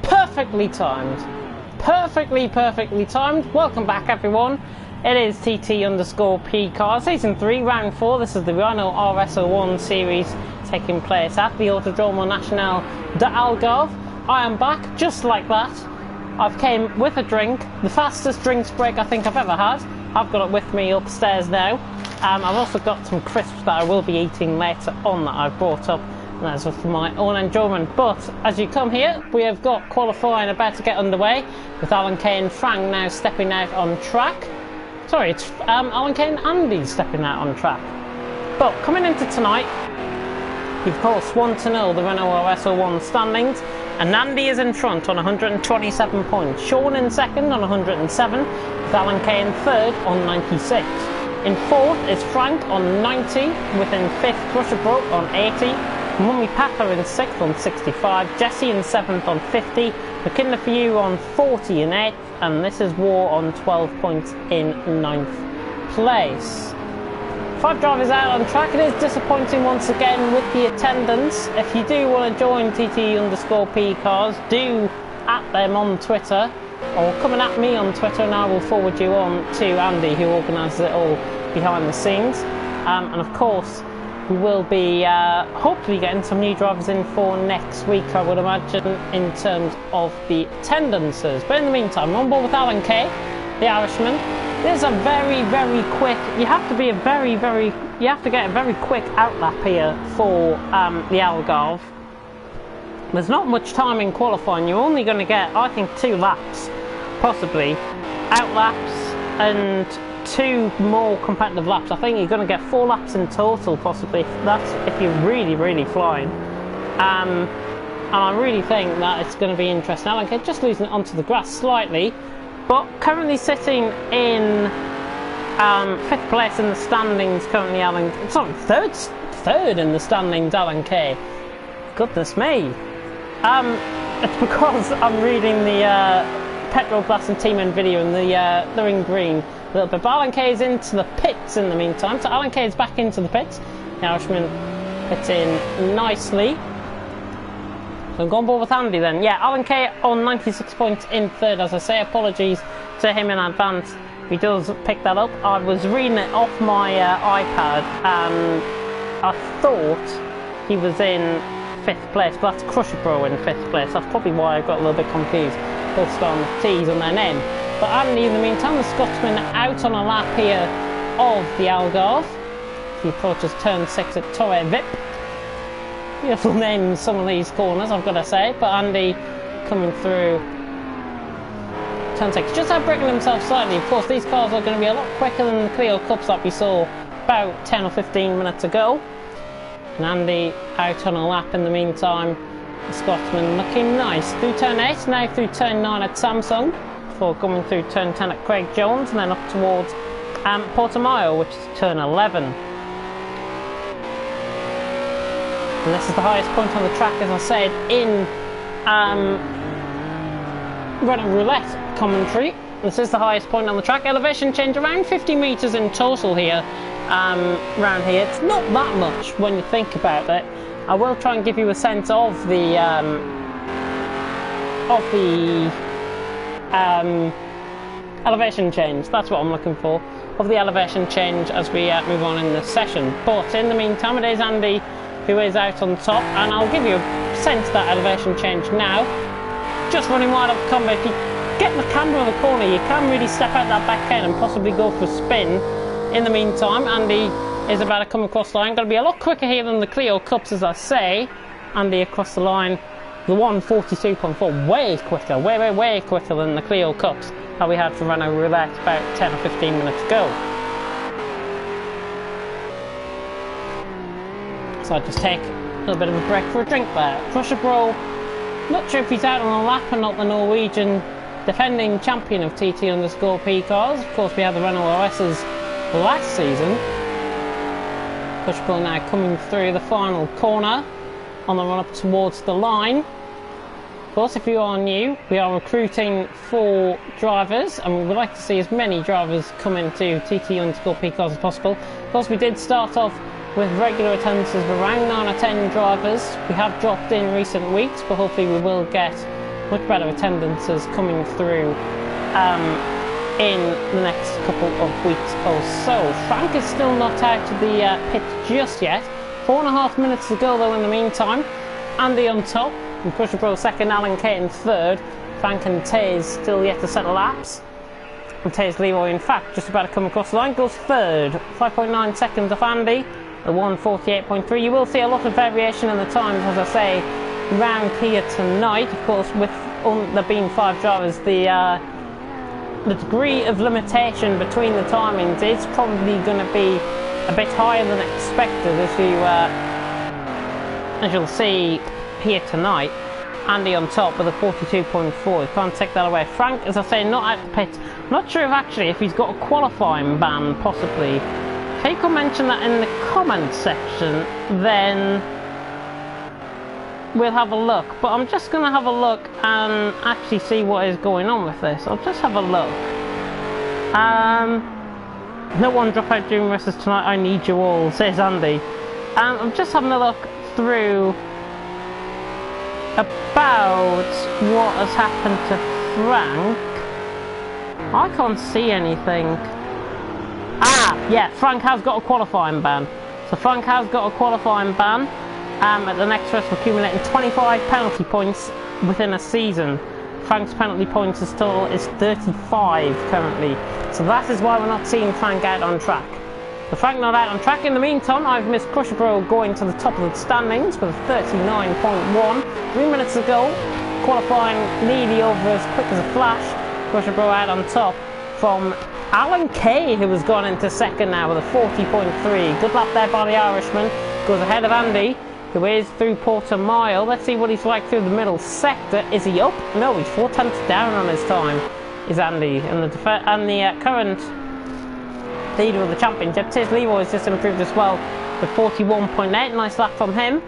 Perfectly timed. Perfectly timed. Welcome back, everyone. It is TT_P Car, Season 3, Round 4. This is the Renault RS01 series taking place at the Autodromo Nacional de Algarve. I am back, just like that. I've came with a drink, the fastest drinks break I think I've ever had. I've got it with me upstairs now. I've also got some crisps that I will be eating later on that I've brought up. And that's for my own enjoyment. But as you come here, we have got qualifying about to get underway with Alan Kay and Frank now stepping out on track. Sorry, it's Alan Kay and Andy stepping out on track. But coming into tonight, of course, 1-0 the Renault RS01 standings, and Andy is in front on 127 points. Sean in second on 107, with Alan Kay in third on 96. In fourth is Frank on 90, within fifth Crusher Broke on 80. Mummy Papa in 6th on 65, Jesse in 7th on 50, McKinley for you on 40 in 8th, and this is War on 12 points in 9th place. 5 drivers out on track. It is disappointing once again with the attendance. If you do want to join TT_P Cars, do at them on Twitter, or come and at me on Twitter, and I will forward you on to Andy, who organises it all behind the scenes. And of course, we will be hopefully getting some new drivers in for next week, I would imagine, in terms of the attendances. But in the meantime, we're on board with Alan Kay, the Irishman. There's a very quick, you have to get a very quick outlap here for the Algarve. There's not much time in qualifying. You're only going to get, I think, 2 laps, possibly, outlaps, and 2 more competitive laps. I think you're going to get 4 laps in total, possibly. That's if you're really flying. And I really think that it's going to be interesting. Alan Kay just losing it onto the grass slightly, but currently sitting in 5th place in the standings. Currently, third in the standings. Alan Kay. Goodness me. It's because I'm reading the Petrol Blasting Team End video and they're in green. A little bit, but Alan Kay is into the pits in the meantime, so Alan Kay is back into the pits. The Irishman fits in nicely. So I'm going board with Andy then. Yeah, Alan Kay on 96 points in third, as I say. Apologies to him in advance. He does pick that up. I was reading it off my iPad and I thought he was in 5th place, but that's Crusher Bro in 5th place. That's probably why I got a little bit confused. He'll start on the T's and then N. But Andy, in the meantime, the Scotsman out on a lap here of the Algarve. He approaches turn 6 at Torre Vip. Beautiful names, some of these corners, I've got to say. But Andy coming through turn 6, just outbraking himself slightly. Of course, these cars are going to be a lot quicker than the Clio Cups that we saw about 10 or 15 minutes ago. And Andy out on a lap in the meantime. The Scotsman looking nice through turn 8, now through turn 9 at Samsung, before coming through turn 10 at Craig Jones, and then up towards Portimao, which is turn 11. And this is the highest point on the track, as I said, in Renault Roulette commentary. This is the highest point on the track. Elevation change around 50 metres in total here, around here. It's not that much when you think about it. I will try and give you a sense of the elevation change. That's what I'm looking for, of the elevation change as we move on in this session. But in the meantime, it is Andy who is out on top, and I'll give you a sense of that elevation change now. Just running wide up the combo. If you get the camera on the corner, you can really step out that back end and possibly go for a spin. In the meantime, Andy is about to come across the line. Going to be a lot quicker here than the Clio Cups, as I say. Andy across the line, the 1:42.4, way quicker, way quicker than the Clio Cups that we had for Renault Roulette about 10 or 15 minutes ago. So I just take a little bit of a break for a drink there. Crusher Bro, not sure if he's out on a lap or not, the Norwegian defending champion of TT_P Cars. Of course, we had the Renault OS's last season. Crusher Bro now coming through the final corner on the run up towards the line. course, if you are new, we are recruiting 4 drivers, and we would like to see as many drivers come into TT_P cars as possible. Of course, we did start off with regular attendances of around 9 or 10 drivers. We have dropped in recent weeks, but hopefully we will get much better attendances coming through in the next couple of weeks or so. Frank is still not out of the pit just yet. 4.5 minutes to go though in the meantime. Andy on top, and Crusher Bro second, Alan Kate in third. Frank and Taze still yet to settle laps. And Taze Leroy, in fact, just about to come across the line, goes third. 5.9 seconds off Andy, the 1:48.3. You will see a lot of variation in the times, as I say, round here tonight. Of course, with there being 5 drivers, the degree of limitation between the timings is probably going to be a bit higher than expected, as you'll see here tonight. Andy on top with a 42.4. You can't take that away. Frank, as I say, not out the pit. I'm not sure if he's got a qualifying ban, possibly. If he could mention that in the comments section, then we'll have a look. But I'm just going to have a look and actually see what is going on with this. I'll just have a look. No one drop out during races tonight. I need you all, says Andy. I'm just having a look through about what has happened to Frank. I can't see anything. Yeah, Frank has got a qualifying ban. So Frank has got a qualifying ban. At the next race, we're accumulating 25 penalty points within a season. Frank's penalty points is 35 currently. So that is why we're not seeing Frank out on track. The Frank not out on track. In the meantime, I've missed Crusher Bro going to the top of the standings with a 39.1. 3 minutes to go. Qualifying nearly over as quick as a flash. Crusher Bro out on top from Alan Kay, who has gone into second now with a 40.3. Good lap there by the Irishman. Goes ahead of Andy, who is through Porter Mile. Let's see what he's like through the middle sector. Is he up? No, he's 4 tenths down on his time, is Andy. And the current leader of the championship, Tiz Leroy, has just improved as well with 41.8. Nice lap from him.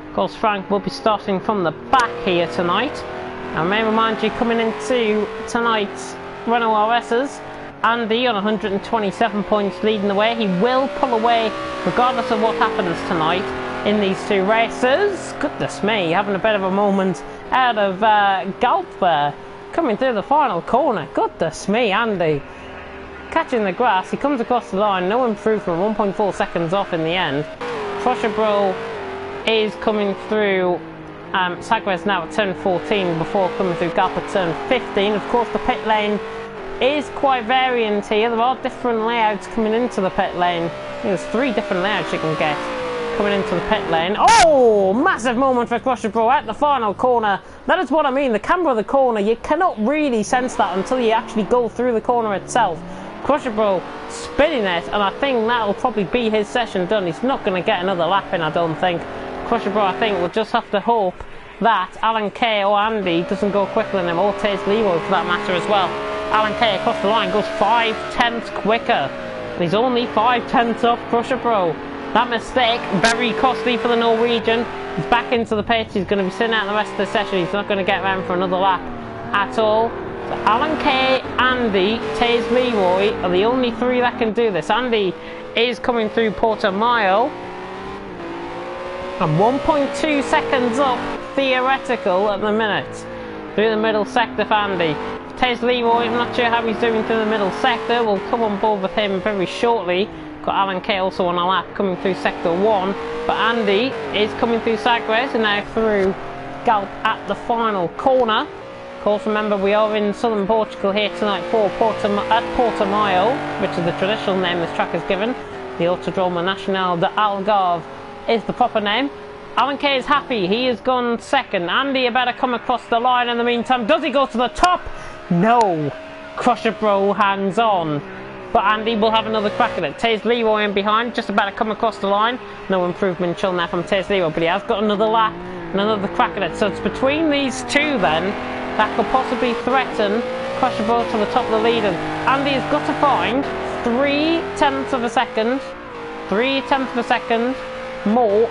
Of course, Frank will be starting from the back here tonight. I may remind you, coming into tonight's Renault RS's, Andy on 127 points leading the way. He will pull away regardless of what happens tonight in these 2 races. Goodness me, having a bit of a moment out of Gulp there, coming through the final corner. Goodness me, Andy catching the grass. He comes across the line, no improvement, 1.4 seconds off in the end. Crusher Bro is coming through Sagres now at turn 14 before coming through Gulp at turn 15. Of course, the pit lane is quite variant here. There are different layouts coming into the pit lane. There's 3 different layouts you can get coming into the pit lane. Oh, massive moment for Crusher Bro at the final corner. That is what I mean, the camera of the corner, you cannot really sense that until you actually go through the corner itself. Crusher Bro spinning it, and I think that'll probably be his session done. He's not going to get another lap in, I don't think. Crusher Bro, I think, will just have to hope that Alan Kay or Andy doesn't go quicker than him, or Taze Leroy for that matter as well. Alan Kay across the line goes 5 tenths quicker. And he's only 5 tenths off Crusher Bro. That mistake, very costly for the Norwegian. He's back into the pit. He's going to be sitting out the rest of the session. He's not going to get around for another lap at all. So Alan Kay, Andy, Taze Leroy are the only 3 that can do this. Andy is coming through Porter Mile. And 1.2 seconds up, theoretical at the minute. Through the middle sector for Andy. Taze Leroy, I'm not sure how he's doing through the middle sector. We'll come on board with him very shortly. Got Alan Kay also on a lap coming through sector 1. But Andy is coming through Sagres and now through Gulp at the final corner. Of course, remember, we are in southern Portugal here tonight for Porter Mile, which is the traditional name this track is given. The Autodromo Nacional de Algarve is the proper name. Alan Kay is happy. He has gone second. Andy, you better come across the line in the meantime. Does he go to the top? No. Crusher Bro hangs on. But Andy will have another crack at it. Taze Leroy in behind, just about to come across the line. No improvement shown there from Taze Leroy, but he has got another lap and another crack at it. So it's between these 2 then that could possibly threaten Crusher Bro to the top of the lead. And Andy has got to find 3 tenths of a second, 3 tenths of a second more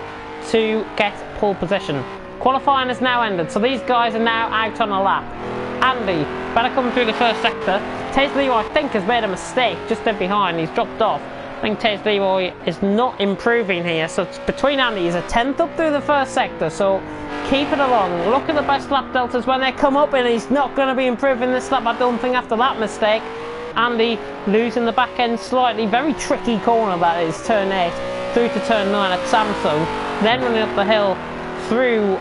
to get pole position. Qualifying has now ended, so these guys are now out on a lap. Andy, better come through the first sector. Taze Leroy, I think, has made a mistake just in behind. He's dropped off. I think Taze Leroy is not improving here, so it's between Andy. He's a 10th up through the first sector, so keep it along. Look at the best lap deltas when they come up, and he's not going to be improving this lap, I don't think, after that mistake. Andy losing the back end slightly. Very tricky corner that is, turn 8 through to turn 9 at Samsung. Then running up the hill through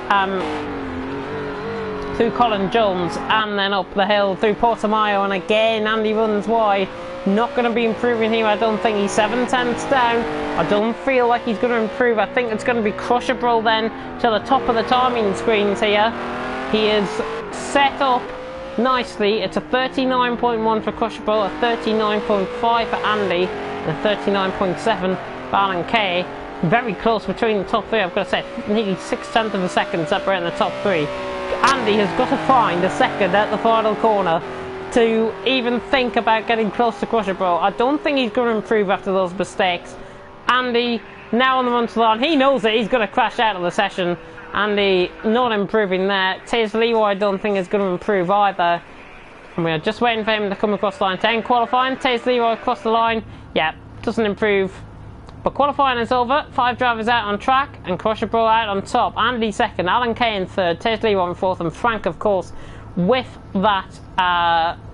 Colin Jones, and then up the hill through Portimao, and again Andy runs wide. Not going to be improving here, I don't think. He's 7/10ths down. I don't feel like he's going to improve. I think it's going to be crushable then to the top of the timing screens here. He is set up nicely. It's a 39.1 for crushable, a 39.5 for Andy, and a 39.7 for Alan Kay. Very close between the top three, I've got to say. Nearly 6/10 of a second separating the top three. Andy has got to find a second at the final corner to even think about getting close to crushable. I don't think he's going to improve after those mistakes. Andy now on the run to the line. He knows that he's going to crash out of the session. Andy not improving there. Taze Leroy I don't think is going to improve either. And we are just waiting for him to come across the line to end qualifying. Taze Leroy across the line. Yeah, doesn't improve. But qualifying is over. 5 drivers out on track, and Crushable out on top. Andy second, Alan Kay in third, Taze Leroy in fourth, and Frank, of course, with that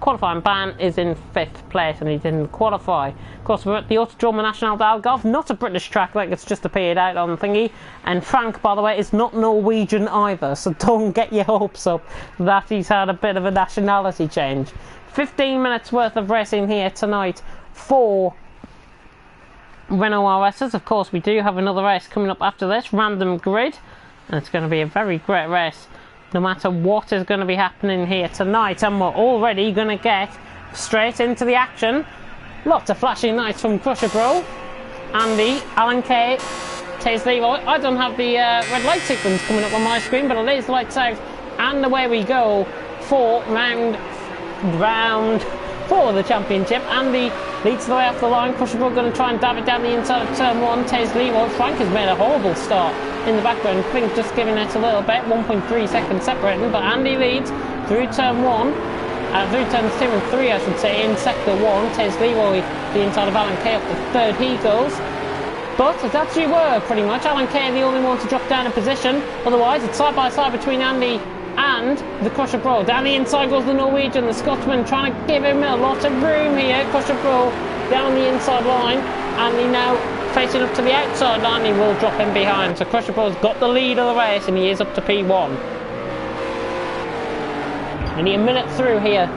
qualifying ban, is in 5th place, and he didn't qualify. Of course, we're at the Autodrome National d'Algarve, not a British track like it's just appeared out on thingy. And Frank, by the way, is not Norwegian either, so don't get your hopes up that he's had a bit of a nationality change. 15 minutes worth of racing here tonight for Renault RSs. Of course, we do have another race coming up after this, Random Grid, and it's going to be a very great race no matter what is going to be happening here tonight. And we're already going to get straight into the action. Lots of flashing lights from Crusher Bro, Andy, Alan Kay, Taze Leroy. I don't have the red light sequence coming up on my screen, but it is lights out, and away we go for round 4 of the championship. Andy leads the way off the line. Crushable going to try and dab it down the inside of turn 1. Taze Leroy. Frank has made a horrible start in the background. Fink just giving it a little bit. 1.3 seconds separating, but Andy leads through turn 1. Through turns 2 and 3, I should say, in sector 1. Taze Leroy, the inside of Alan Kay, up the third he goes. But as you were, pretty much. Alan Kay the only one to drop down a position. Otherwise, it's side by side between Andy and the Crusher Bro. Down the inside goes the Norwegian, the Scotsman, trying to give him a lot of room here. Crusher Bro down the inside line, and he now facing up to the outside line. He will drop him behind. So Crusher Bro's got the lead of the race, and he is up to P1. Only a minute through here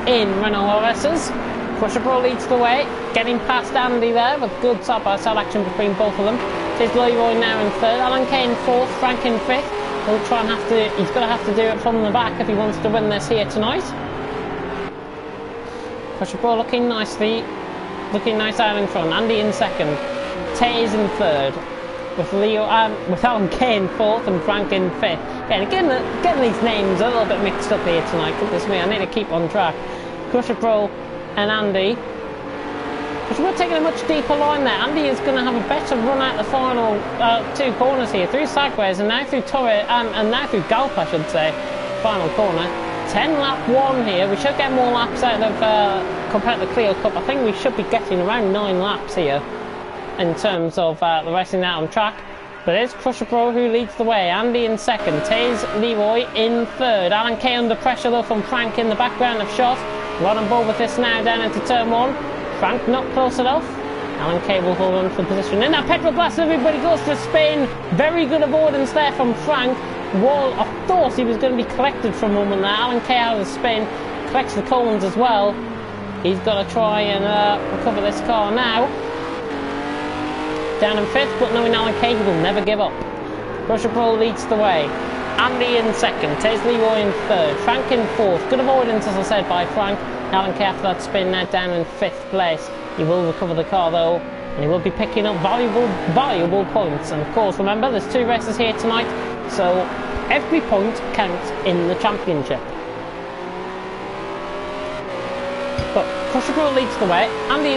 in Renault RSs. Crusher Bro leads the way, getting past Andy there with good side-by-side action between both of them. Taze Leroy now in third, Alan Kay in fourth, Frank in fifth. He'll try and he's going to have to do it from the back if he wants to win this here tonight. Crusher Bro looking nice out in front. Andy in second, Taze in third, with Alan Kay in fourth and Frank in fifth. Again, getting these names a little bit mixed up here tonight. Goodness me, I need to keep on track. Crusher Bro and Andy. We're taking a much deeper line there. Andy is going to have a better run out the final 2 corners here, through Sagways and now through Torre, and now through Galp, I should say. Final corner. 10 lap 1 here. We should get more laps out of compared to the Clio Cup. I think we should be getting around 9 laps here in terms of the racing out on track. But it's Crusher Bro who leads the way. Andy in second, Taze Leroy in third. Alan Kay under pressure though from Frank in the background of shot. Right on board with this now down into turn 1. Frank not close enough. Alan Kay will hold on for the position. In that petrol blast, everybody goes for a spin. Very good avoidance there from Frank. Wall, I thought he was going to be collected for a moment there. Alan Kay out of the spin, collects the cones as well. He's got to try and recover this car now. Down in fifth, but knowing Alan Kay, he will never give up. Crusher Bro leads the way. Andy in second, Taze Leroy in third, Frank in fourth. Good avoidance, as I said, by Frank. Alan Kay after that spin now down in 5th place. He will recover the car though, and he will be picking up valuable points. And of course, remember, there's 2 races here tonight, so every point counts in the championship. But Crusher Bro leads the way. Andy